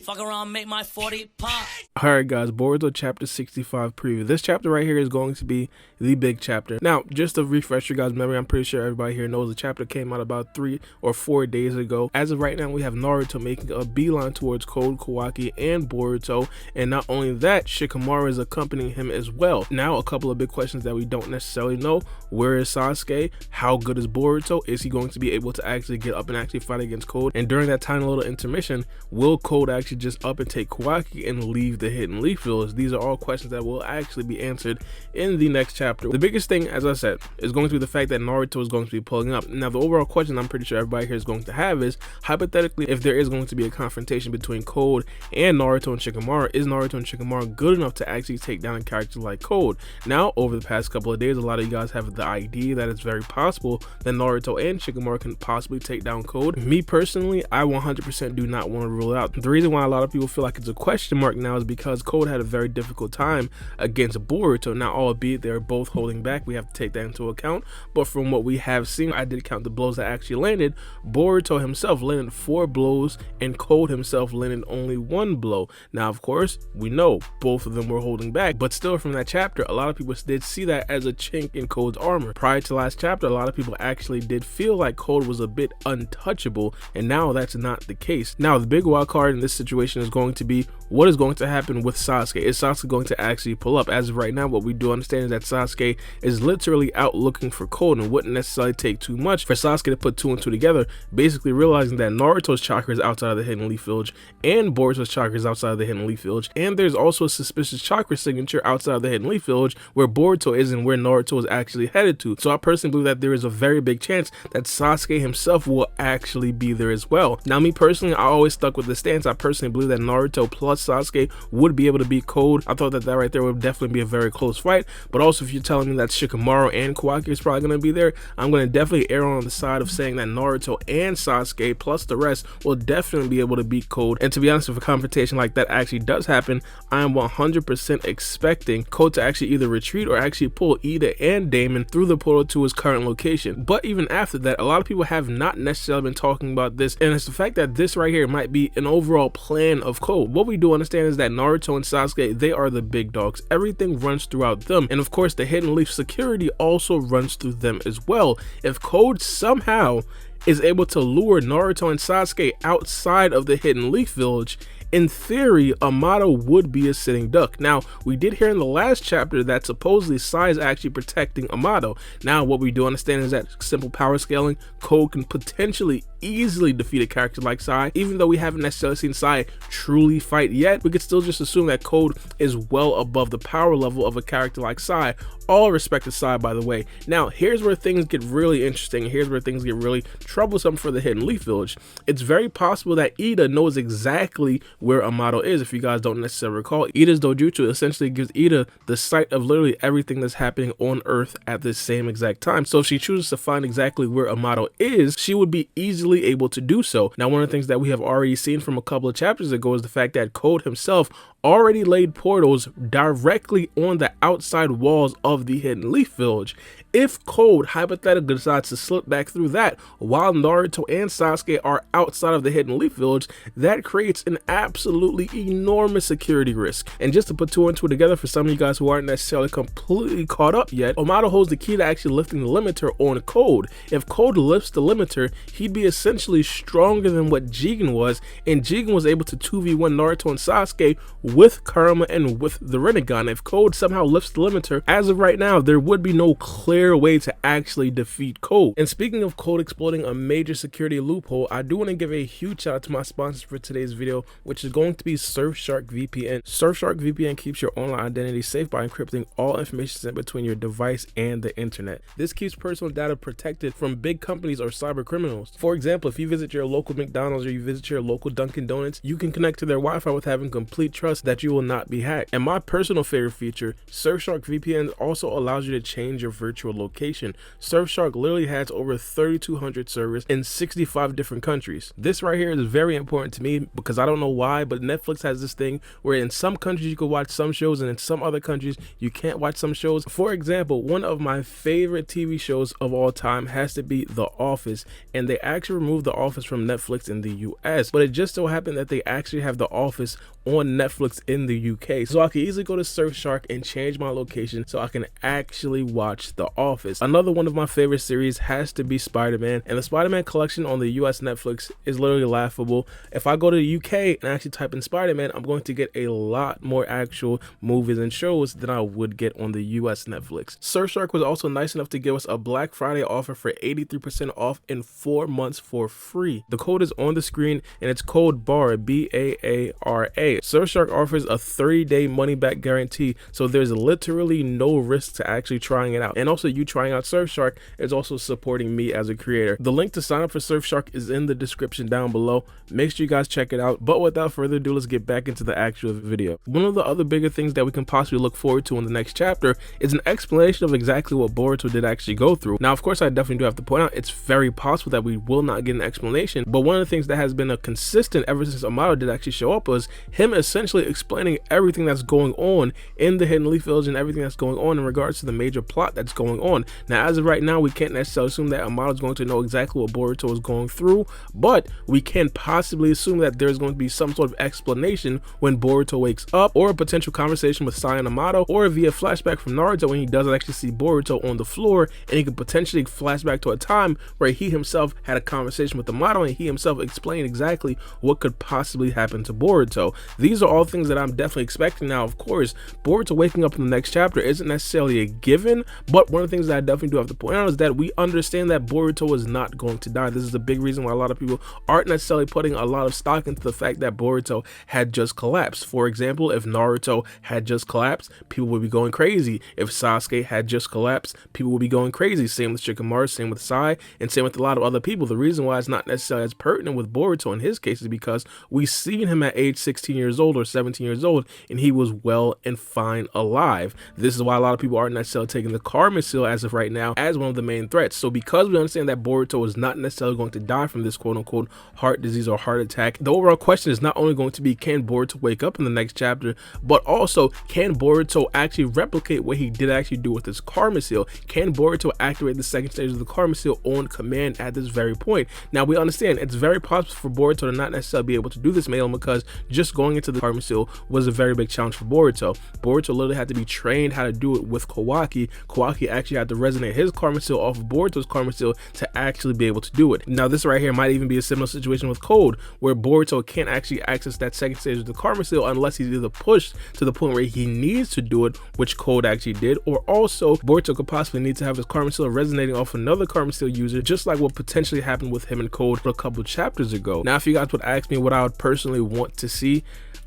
Fuck around, make my 40 pop. Alright guys, Boruto Chapter 65 preview. This chapter right here is going to be the big chapter. Now, just to refresh your guys' memory, I'm pretty sure everybody here knows the chapter came out about 3 or 4 days ago. As of right now, we have Naruto making a beeline towards Code, Kawaki, and Boruto. And not only that, Shikamaru is accompanying him as well. Now, a couple of big questions that we don't necessarily know. Where is Sasuke? How good is Boruto? Is he going to be able to actually get up and actually fight against Code? And during that tiny little intermission, will Code actually just up and take Kawaki and leave the hidden leaf village? These are all questions that will actually be answered in the next chapter. The biggest thing, as I said, is going to be the fact that Naruto is going to be pulling up. Now, the overall question I'm pretty sure everybody here is going to have is, hypothetically, if there is going to be a confrontation between Code and Naruto and Shikamaru, is Naruto and Shikamaru good enough to actually take down a character like Code? Now, over the past couple of days, a lot of you guys have the idea that it's very possible that Naruto and Shikamaru can possibly take down Code. Me personally, I 100% do not want to rule it out. The reason why a lot of people feel like it's a question mark now is because Code had a very difficult time against Boruto. Now, albeit they're both holding back, we have to take that into account, but from what we have seen, I did count the blows that actually landed. Boruto himself landed 4 blows and Code himself landed only 1 blow. Now, of course, we know both of them were holding back, but still from that chapter, a lot of people did see that as a chink in Code's armor. Prior to last chapter, a lot of people actually did feel like Code was a bit untouchable, and now that's not the case. Now, the big wild card in this situation is going to be what is going to happen with Sasuke. Is Sasuke going to actually pull up? As of right now, what we do understand is that Sasuke is literally out looking for Code, and wouldn't necessarily take too much for Sasuke to put 2 and 2 together, basically realizing that Naruto's chakra is outside of the hidden leaf village and Boruto's chakra is outside of the hidden leaf village, and there's also a suspicious chakra signature outside of the hidden leaf village where Boruto is and where Naruto is actually headed to. So I personally believe that there is a very big chance that Sasuke himself will actually be there as well. Now, me personally, I always stuck with the stance. I personally believe that Naruto plus Sasuke would be able to beat Code. I thought that right there would definitely be a very close fight, but also if you're telling me that Shikamaru and Kawaki is probably going to be there, I'm going to definitely err on the side of saying that Naruto and Sasuke plus the rest will definitely be able to beat Code. And to be honest, if a confrontation like that actually does happen, I am 100% expecting Code to actually either retreat or actually pull Ida and Damon through the portal to his current location. But even after that, a lot of people have not necessarily been talking about this, and it's the fact that this right here might be an overall plan of Code. What we do understand is that Naruto and Sasuke, they are the big dogs. Everything runs throughout them, and of course the hidden leaf security also runs through them as well. If Code somehow is able to lure Naruto and Sasuke outside of the hidden leaf village, in theory, Amato would be a sitting duck. Now, we did hear in the last chapter that supposedly Sai is actually protecting Amato. Now, what we do understand is that simple power scaling, Code can potentially easily defeat a character like Sai. Even though we haven't necessarily seen Sai truly fight yet, we could still just assume that Code is well above the power level of a character like Sai. All respect to Sai, by the way. Now, here's where things get really interesting. Here's where things get really troublesome for the hidden leaf village. It's very possible that Ida knows exactly where Amato is. If you guys don't necessarily recall, Ida's dojutsu essentially gives Ida the sight of literally everything that's happening on Earth at the same exact time. So if she chooses to find exactly where Amato is, she would be easily able to do so. Now, one of the things that we have already seen from a couple of chapters ago is the fact that Code himself already laid portals directly on the outside walls of the hidden leaf village. If Code hypothetically decides to slip back through that while Naruto and Sasuke are outside of the hidden leaf village, that creates an absolutely enormous security risk. And just to put 2 and 2 together for some of you guys who aren't necessarily completely caught up yet, Amato holds the key to actually lifting the limiter on Code. If Code lifts the limiter, he'd be essentially stronger than what Jigen was, and Jigen was able to 2v1 Naruto and Sasuke with Karma and with the Rinnegan. If Code somehow lifts the limiter, as of right now, there would be no clear way to actually defeat Code. And speaking of Code exploiting a major security loophole, I do want to give a huge shout out to my sponsors for today's video, which is going to be Surfshark VPN. Surfshark VPN keeps your online identity safe by encrypting all information sent between your device and the internet. This keeps personal data protected from big companies or cyber criminals. For example, if you visit your local McDonald's or you visit your local Dunkin' Donuts, you can connect to their Wi-Fi with having complete trust that you will not be hacked. And my personal favorite feature, Surfshark VPN also allows you to change your virtual actual location. Surfshark literally has over 3,200 servers in 65 different countries. This right here is very important to me because I don't know why, but Netflix has this thing where in some countries you can watch some shows and in some other countries you can't watch some shows. For example, one of my favorite TV shows of all time has to be The Office, and they actually removed The Office from Netflix in the US, but it just so happened that they actually have The Office on Netflix in the UK, so I can easily go to Surfshark and change my location so I can actually watch The Office. Another one of my favorite series has to be Spider-Man, and the Spider-Man collection on the US Netflix is literally laughable. If I go to the UK and actually type in Spider-Man, I'm going to get a lot more actual movies and shows than I would get on the US Netflix. Surfshark was also nice enough to give us a Black Friday offer for 83% off in 4 months for free. The code is on the screen and it's code Baara, B-A-A-R-A. Surfshark offers a 30-day money-back guarantee, so there's literally no risk to actually trying it out. And also, you trying out Surfshark is also supporting me as a creator. The link to sign up for Surfshark is in the description down below. Make sure you guys check it out. But without further ado, let's get back into the actual video. One of the other bigger things that we can possibly look forward to in the next chapter is an explanation of exactly what Boruto did actually go through. Now, of course, I definitely do have to point out it's very possible that we will not get an explanation, but one of the things that has been a consistent ever since Amado did actually show up was him essentially explaining everything that's going on in the Hidden Leaf Village and everything that's going on in regards to the major plot that's going on. Now, as of right now, we can't necessarily assume that Amado is going to know exactly what Boruto is going through, but we can possibly assume that there's going to be some sort of explanation when Boruto wakes up, or a potential conversation with Sai and Amado, or via flashback from Naruto when he doesn't actually see Boruto on the floor, and he could potentially flash back to a time where he himself had a conversation with Amado and he himself explained exactly what could possibly happen to Boruto. These are all things that I'm definitely expecting. Now, of course, Boruto waking up in the next chapter isn't necessarily a given, but one of the things that I definitely do have to point out is that we understand that Boruto is not going to die. This is a big reason why a lot of people aren't necessarily putting a lot of stock into the fact that Boruto had just collapsed. For example, if Naruto had just collapsed, people would be going crazy. If Sasuke had just collapsed, people would be going crazy. Same with Shikamaru, same with Sai, and same with a lot of other people. The reason why it's not necessarily as pertinent with Boruto in his case is because we seen him at age 16 years old or 17 years old, and he was well and fine alive. This is why a lot of people aren't necessarily taking the Karma Seal as of right now as one of the main threats. So because we understand that Boruto is not necessarily going to die from this quote-unquote heart disease or heart attack, the overall question is not only going to be, can Boruto wake up in the next chapter, but also, can Boruto actually replicate what he did actually do with his Karma Seal? Can Boruto activate the second stage of the Karma Seal on command at this very point? Now, we understand it's very possible for Boruto to not necessarily be able to do this mainly because just going into the Karma Seal was a very big challenge for Boruto. Boruto literally had to be trained how to do it with Kawaki. Kawaki actually had to resonate his Karma Seal off of Boruto's Karma Seal to actually be able to do it. Now, this right here might even be a similar situation with Code, where Boruto can't actually access that second stage of the Karma Seal unless he's either pushed to the point where he needs to do it, which Code actually did, or also Boruto could possibly need to have his Karma Seal resonating off another Karma Seal user, just like what potentially happened with him and Code a couple chapters ago. Now, if you guys would ask me what I would personally want to see,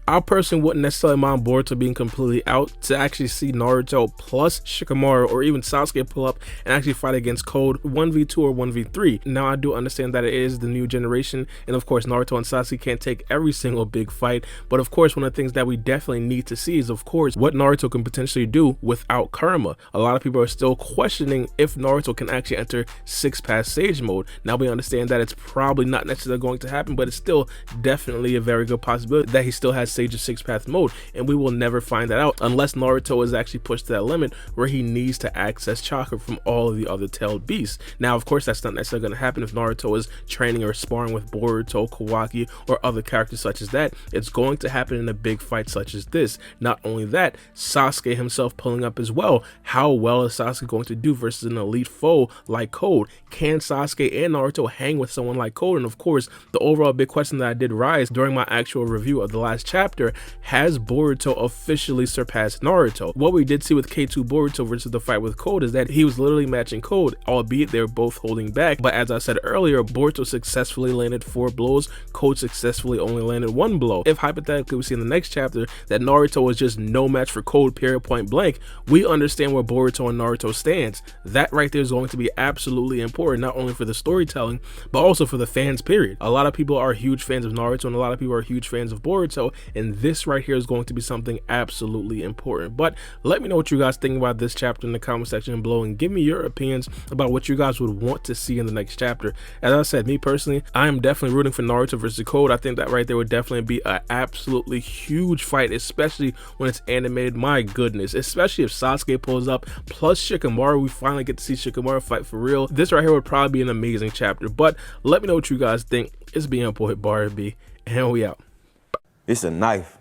I personally wouldn't necessarily mind Boruto being completely out to actually see Naruto plus Shikamaru or even Sasuke pull up and actually fight against Code 1v2 or 1v3. Now, I do understand that it is the new generation, and of course Naruto and Sasuke can't take every single big fight, but of course one of the things that we definitely need to see is of course what Naruto can potentially do without Karma. A lot of people are still questioning if Naruto can actually enter 6-path Sage mode. Now, we understand that it's probably not necessarily going to happen, but it's still definitely a very good possibility that he still has Sage of 6-path mode, and we will never find that out unless Naruto is actually pushed to that limit where he needs to access chakra from all of the other tailed beasts. Now, of course, that's not necessarily going to happen if Naruto is training or sparring with Boruto, Kawaki, or other characters such as that. It's going to happen in a big fight such as this. Not only that, Sasuke himself pulling up as well. How well is Sasuke going to do versus an elite foe like Code? Can Sasuke and Naruto hang with someone like Code? And of course, the overall big question that I did rise during my actual review of the last chapter, has Boruto officially surpassed Naruto? What we did see with K2 Boruto versus the fight with Code is that he was literally matching Code, albeit they were both holding back. But as I said earlier, Boruto successfully landed 4 blows, Code successfully only landed 1 blow. If hypothetically we see in the next chapter that Naruto was just no match for Code, period, point blank, we understand where Boruto and Naruto stands. That right there is going to be absolutely important, not only for the storytelling, but also for the fans, period. A lot of people are huge fans of Naruto and a lot of people are huge fans of Boruto, and this right here is going to be something absolutely important. But let me know what you guys think about this chapter in the comment section below, and give me your opinions about what you guys would want to see in the next chapter. As I said, me personally, I am definitely rooting for Naruto versus Code. I think that right there would definitely be an absolutely huge fight, especially when it's animated. My goodness, especially if Sasuke pulls up, plus Shikamaru, we finally get to see Shikamaru fight for real. This right here would probably be an amazing chapter. But let me know what you guys think. It's being your boy Baara B, and we out. It's a knife.